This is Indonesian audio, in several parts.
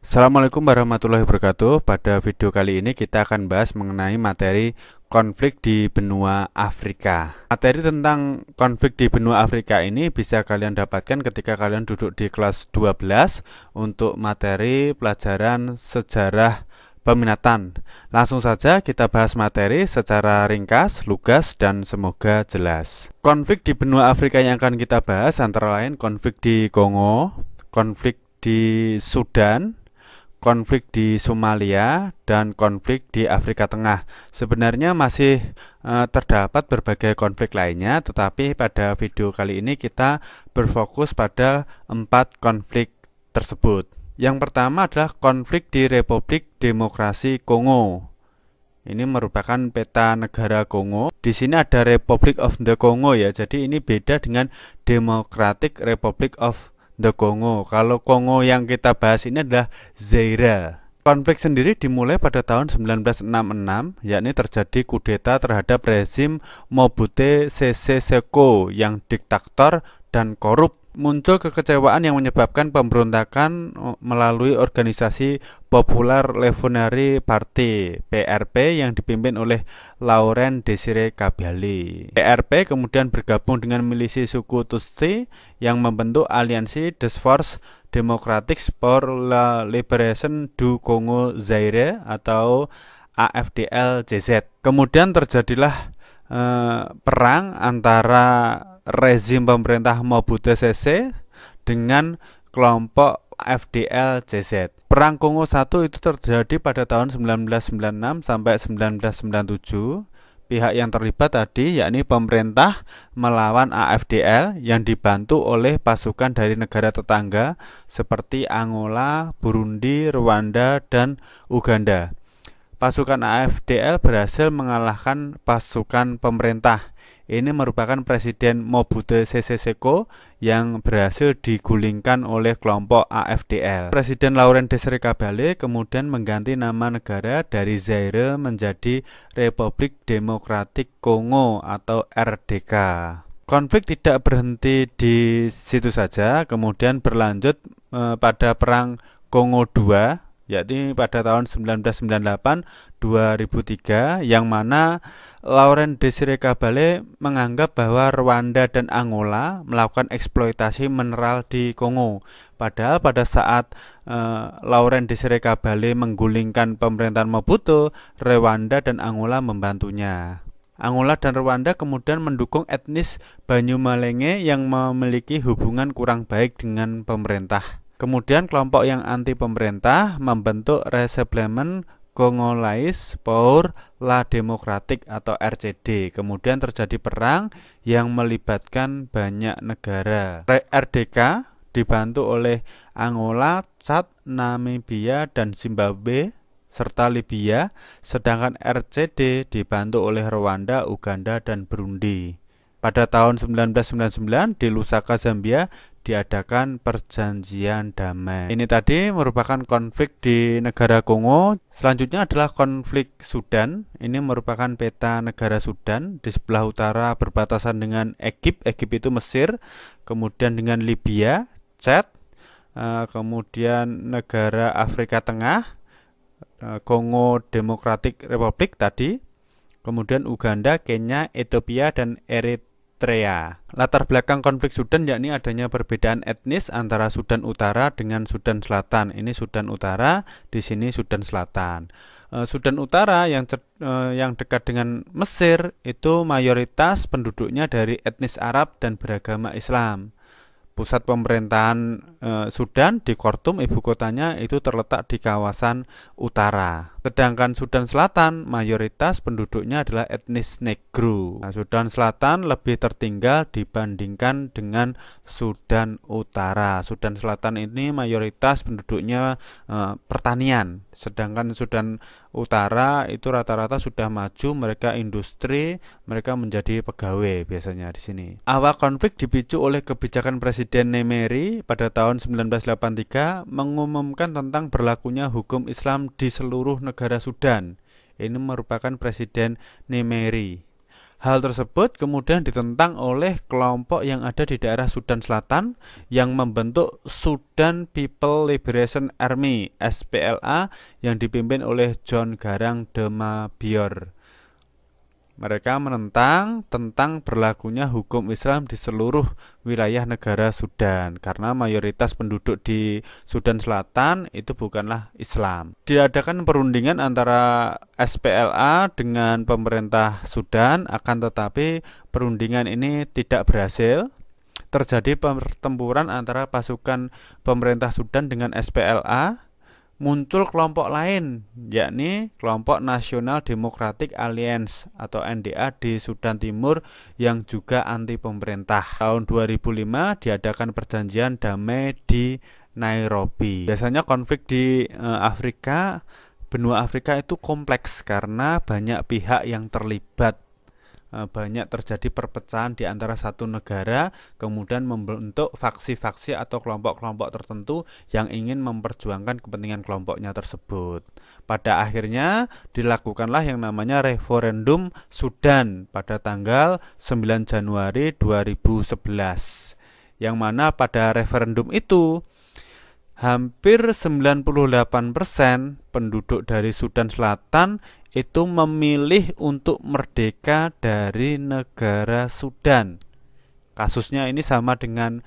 Assalamualaikum warahmatullahi wabarakatuh. Pada video kali ini kita akan bahas mengenai materi konflik di benua Afrika. Materi tentang konflik di benua Afrika ini bisa kalian dapatkan ketika kalian duduk di kelas 12 untuk materi pelajaran sejarah peminatan. Langsung saja kita bahas materi secara ringkas, lugas, dan semoga jelas. Konflik di benua Afrika yang akan kita bahas antara lain konflik di Kongo, konflik di Sudan, konflik di Somalia, dan konflik di Afrika Tengah. Sebenarnya masih terdapat berbagai konflik lainnya, tetapi pada video kali ini kita berfokus pada 4 konflik tersebut. Yang pertama adalah konflik di Republik Demokrasi Kongo. Ini merupakan peta negara Kongo. Di sini ada Republic of the Congo ya. Jadi ini beda dengan Democratic Republic of the Congo. Kalau Kongo yang kita bahas ini adalah Zaire. Konflik sendiri dimulai pada tahun 1966, yakni terjadi kudeta terhadap rezim Mobutu Sese Seko yang diktator dan korup. Muncul kekecewaan yang menyebabkan pemberontakan melalui organisasi Popular Revolutionary Party (PRP) yang dipimpin oleh Laurent Désiré Kabila. PRP kemudian bergabung dengan milisi suku Tutsi yang membentuk aliansi Des Forces Démocratiques pour la Libération du Congo Zaire atau AFDL-JZ. Kemudian terjadilah perang antara rezim pemerintah Mobutu Sese dengan kelompok FDL-JZ. Perang Kongo I itu terjadi pada tahun 1996 sampai 1997. Pihak yang terlibat tadi yakni pemerintah melawan AFDL yang dibantu oleh pasukan dari negara tetangga seperti Angola, Burundi, Rwanda, dan Uganda. Pasukan AFDL berhasil mengalahkan pasukan pemerintah. Ini merupakan Presiden Mobutu Sese Seko yang berhasil digulingkan oleh kelompok AFDL. Presiden Laurent Désiré Kabila kemudian mengganti nama negara dari Zaire menjadi Republik Demokratik Kongo atau RDK. Konflik tidak berhenti di situ saja, kemudian berlanjut pada Perang Kongo II, yakni pada tahun 1998-2003, yang mana Laurent Désiré Kabila menganggap bahwa Rwanda dan Angola melakukan eksploitasi mineral di Kongo. Padahal pada saat Laurent Désiré Kabila menggulingkan pemerintahan Mobutu, Rwanda dan Angola membantunya. Angola dan Rwanda kemudian mendukung etnis Banyumalenge yang memiliki hubungan kurang baik dengan pemerintah. Kemudian kelompok yang anti pemerintah membentuk Rassemblement Congolais pour la Démocratie atau RCD. Kemudian terjadi perang yang melibatkan banyak negara. RDK dibantu oleh Angola, Chad, Namibia, dan Zimbabwe serta Libya, sedangkan RCD dibantu oleh Rwanda, Uganda, dan Burundi. Pada tahun 1999 di Lusaka, Zambia diadakan perjanjian damai. Ini tadi merupakan konflik di negara Kongo. Selanjutnya adalah konflik Sudan. Ini merupakan peta negara Sudan. Di sebelah utara berbatasan dengan Egypt. Egypt itu Mesir. Kemudian dengan Libya, Chad. Kemudian negara Afrika Tengah, Kongo Democratic Republic tadi. Kemudian Uganda, Kenya, Ethiopia, dan Eritrea. Latar belakang konflik Sudan yakni adanya perbedaan etnis antara Sudan Utara dengan Sudan Selatan. Ini Sudan Utara, di sini Sudan Selatan. Sudan Utara yang dekat dengan Mesir itu mayoritas penduduknya dari etnis Arab dan beragama Islam. Pusat pemerintahan Sudan di Khartoum, ibu kotanya, itu terletak di kawasan utara. Sedangkan Sudan Selatan mayoritas penduduknya adalah etnis Negro. Sudan Selatan lebih tertinggal dibandingkan dengan Sudan Utara. Sudan Selatan ini mayoritas penduduknya pertanian, sedangkan Sudan Utara itu rata-rata sudah maju, mereka industri, mereka menjadi pegawai biasanya di sini. Awal konflik dipicu oleh kebijakan Presiden Nemeri pada tahun 1983 mengumumkan tentang berlakunya hukum Islam di seluruh negara Sudan. Ini merupakan Presiden Nemeri. Hal tersebut kemudian ditentang oleh kelompok yang ada di daerah Sudan Selatan yang membentuk Sudan People Liberation Army (SPLA) yang dipimpin oleh John Garang de Mabior. Mereka menentang tentang berlakunya hukum Islam di seluruh wilayah negara Sudan karena mayoritas penduduk di Sudan Selatan itu bukanlah Islam. Diadakan perundingan antara SPLA dengan pemerintah Sudan, akan tetapi perundingan ini tidak berhasil. Terjadi pertempuran antara pasukan pemerintah Sudan dengan SPLA. Muncul kelompok lain, yakni kelompok National Democratic Alliance atau NDA di Sudan Timur yang juga anti pemerintah. Tahun 2005 diadakan perjanjian damai di Nairobi. Biasanya konflik di Afrika, benua Afrika itu kompleks karena banyak pihak yang terlibat. Banyak terjadi perpecahan di antara satu negara, kemudian membentuk faksi-faksi atau kelompok-kelompok tertentu yang ingin memperjuangkan kepentingan kelompoknya tersebut. Pada akhirnya dilakukanlah yang namanya referendum Sudan pada tanggal 9 Januari 2011, yang mana pada referendum itu hampir 98% penduduk dari Sudan Selatan itu memilih untuk merdeka dari negara Sudan. Kasusnya ini sama dengan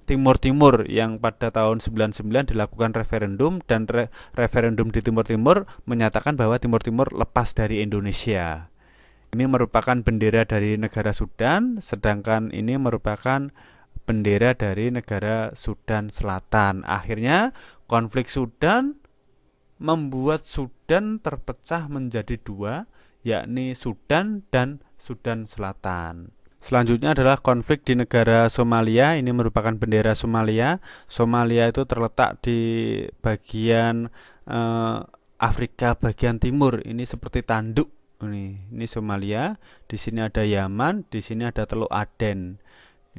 Timur Timur yang pada tahun 99 dilakukan referendum, dan referendum di Timur Timur menyatakan bahwa Timur Timur lepas dari Indonesia. Ini merupakan bendera dari negara Sudan, sedangkan ini merupakan bendera dari negara Sudan Selatan. Akhirnya konflik Sudan membuat Sudan terpecah menjadi dua, yakni Sudan dan Sudan Selatan. Selanjutnya adalah konflik di negara Somalia. Ini merupakan bendera Somalia. Somalia itu terletak di bagian Afrika bagian timur. Ini seperti tanduk. Ini Somalia. Di sini ada Yaman, di sini ada Teluk Aden.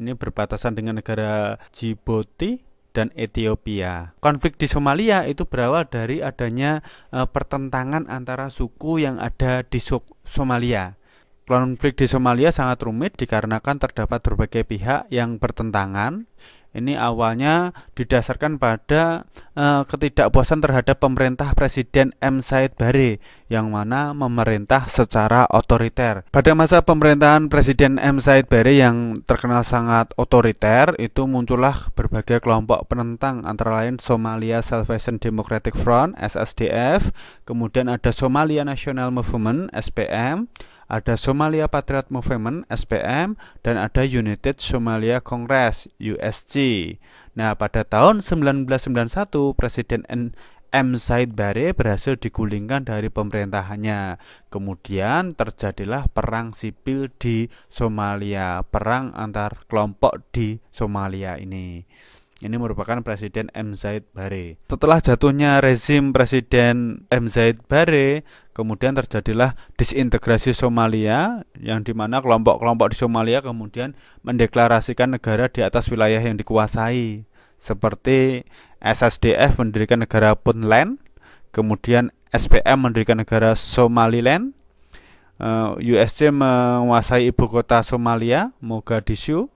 Ini berbatasan dengan negara Djibouti dan Ethiopia. Konflik di Somalia itu berawal dari adanya pertentangan antara suku yang ada di Somalia. Konflik di Somalia sangat rumit dikarenakan terdapat berbagai pihak yang bertentangan. Ini awalnya didasarkan pada ketidakpuasan terhadap pemerintah Presiden M. Said Barre yang mana memerintah secara otoriter. Pada masa pemerintahan Presiden M. Said Barre yang terkenal sangat otoriter, itu muncullah berbagai kelompok penentang, antara lain Somalia Salvation Democratic Front (SSDF), kemudian ada Somalia National Movement (SPM), ada Somalia Patriot Movement (SPM), dan ada United Somalia Congress (USC). Nah, pada tahun 1991 Presiden M. Said Barre berhasil digulingkan dari pemerintahannya. Kemudian terjadilah perang sipil di Somalia, perang antar kelompok di Somalia ini. Ini merupakan Presiden M. Said Barre. Setelah jatuhnya rezim Presiden M. Said Barre, kemudian terjadilah disintegrasi Somalia, yang dimana kelompok-kelompok di Somalia kemudian mendeklarasikan negara di atas wilayah yang dikuasai. Seperti SSDF mendirikan negara Puntland, kemudian SPM mendirikan negara Somaliland, USC menguasai ibu kota Somalia, Mogadishu.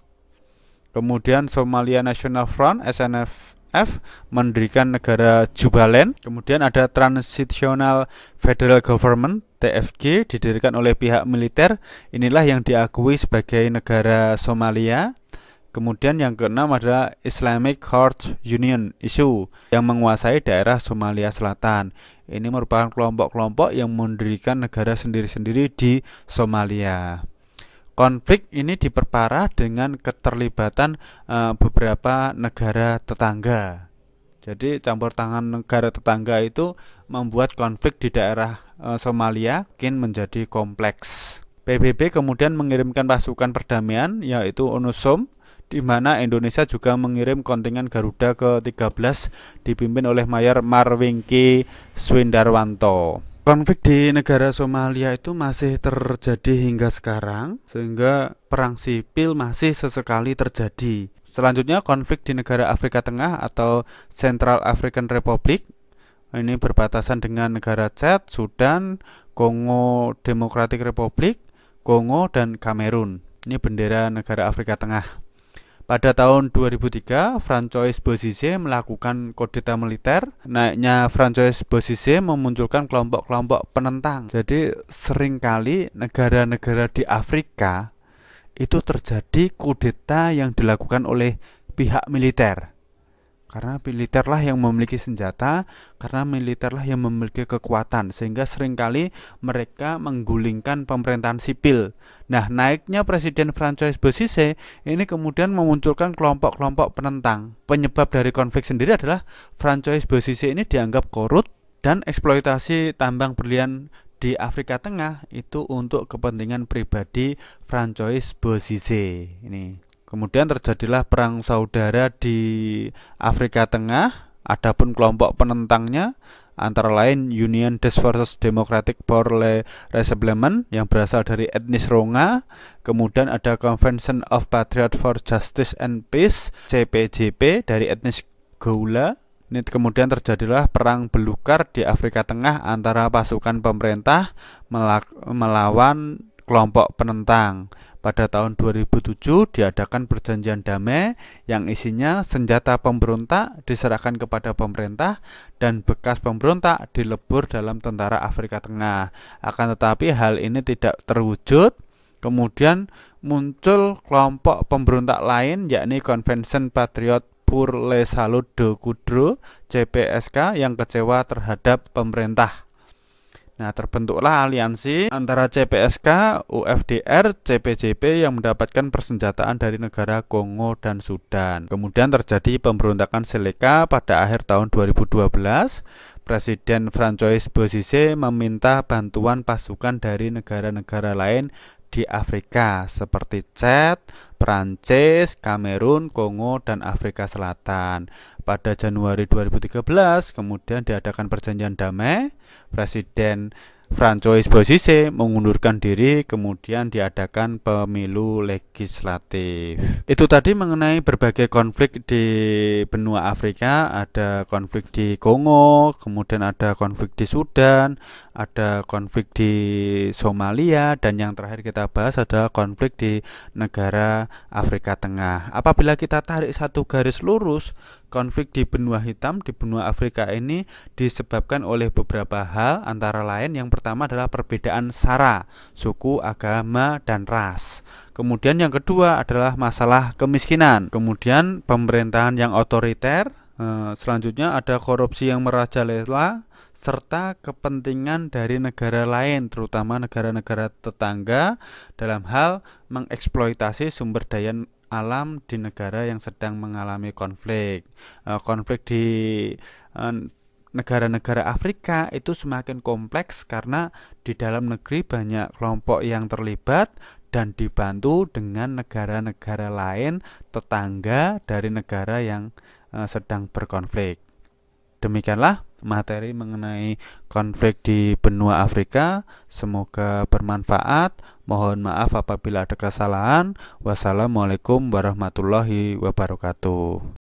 Kemudian Somalia National Front (SNF) mendirikan negara Jubaland. Kemudian ada Transitional Federal Government (TFG) didirikan oleh pihak militer. Inilah yang diakui sebagai negara Somalia. Kemudian yang keenam adalah Islamic Courts Union (ISU) yang menguasai daerah Somalia Selatan. Ini merupakan kelompok-kelompok yang mendirikan negara sendiri-sendiri di Somalia. Konflik ini diperparah dengan keterlibatan beberapa negara tetangga. Jadi campur tangan negara tetangga itu membuat konflik di daerah Somalia makin menjadi kompleks. PBB kemudian mengirimkan pasukan perdamaian yaitu UNUSOM, di mana Indonesia juga mengirim kontingen Garuda ke-13 dipimpin oleh Mayor Marwingki Swindarwanto. Konflik di negara Somalia itu masih terjadi hingga sekarang, sehingga perang sipil masih sesekali terjadi. Selanjutnya konflik di negara Afrika Tengah atau Central African Republic. Ini berbatasan dengan negara Chad, Sudan, Kongo Democratic Republic, Kongo, dan Kamerun. Ini bendera negara Afrika Tengah. Pada tahun 2003, Francois Bozizé melakukan kudeta militer. Naiknya Francois Bozizé memunculkan kelompok-kelompok penentang. Jadi seringkali negara-negara di Afrika itu terjadi kudeta yang dilakukan oleh pihak militer. Karena militerlah yang memiliki senjata, karena militerlah yang memiliki kekuatan, sehingga seringkali mereka menggulingkan pemerintahan sipil. Nah, naiknya Presiden Francois Bozizé ini kemudian memunculkan kelompok-kelompok penentang. Penyebab dari konflik sendiri adalah Francois Bozizé ini dianggap korup dan eksploitasi tambang berlian di Afrika Tengah itu untuk kepentingan pribadi Francois Bozizé ini. Kemudian terjadilah perang saudara di Afrika Tengah. Adapun kelompok penentangnya antara lain Union des Forces Democratiques pour le Rassemblement yang berasal dari etnis Ronga. Kemudian ada Convention of Patriots for Justice and Peace CPJP dari etnis Goula. Ini kemudian terjadilah perang belukar di Afrika Tengah antara pasukan pemerintah melawan kelompok penentang. Pada tahun 2007 diadakan perjanjian damai yang isinya senjata pemberontak diserahkan kepada pemerintah dan bekas pemberontak dilebur dalam tentara Afrika Tengah. Akan tetapi hal ini tidak terwujud. Kemudian muncul kelompok pemberontak lain yakni Convention Patriots pour le Salut de Goudreau CPSK yang kecewa terhadap pemerintah. Nah, terbentuklah aliansi antara CPSK, UFDR, CPJP yang mendapatkan persenjataan dari negara Kongo dan Sudan. Kemudian terjadi pemberontakan Seleka pada akhir tahun 2012. Presiden Francois Bozizé meminta bantuan pasukan dari negara-negara lain di Afrika seperti Chad, Prancis, Kamerun, Kongo, dan Afrika Selatan. Pada Januari 2013 kemudian diadakan perjanjian damai. Presiden Francois Bozizé mengundurkan diri, kemudian diadakan pemilu legislatif. Itu tadi mengenai berbagai konflik di benua Afrika. Ada konflik di Kongo, kemudian ada konflik di Sudan, ada konflik di Somalia, dan yang terakhir kita bahas adalah konflik di negara Afrika Tengah. Apabila kita tarik satu garis lurus, konflik di benua hitam, di benua Afrika ini disebabkan oleh beberapa hal, antara lain yang pertama adalah perbedaan sara, suku, agama, dan ras. Kemudian yang kedua adalah masalah kemiskinan. Kemudian pemerintahan yang otoriter. Selanjutnya ada korupsi yang merajalela, serta kepentingan dari negara lain, terutama negara-negara tetangga dalam hal mengeksploitasi sumber daya alam di negara yang sedang mengalami konflik. Konflik di negara-negara Afrika itu semakin kompleks karena di dalam negeri banyak kelompok yang terlibat dan dibantu dengan negara-negara lain tetangga dari negara yang sedang berkonflik. Demikianlah materi mengenai konflik di benua Afrika. Semoga bermanfaat. Mohon maaf apabila ada kesalahan. Wassalamualaikum warahmatullahi wabarakatuh.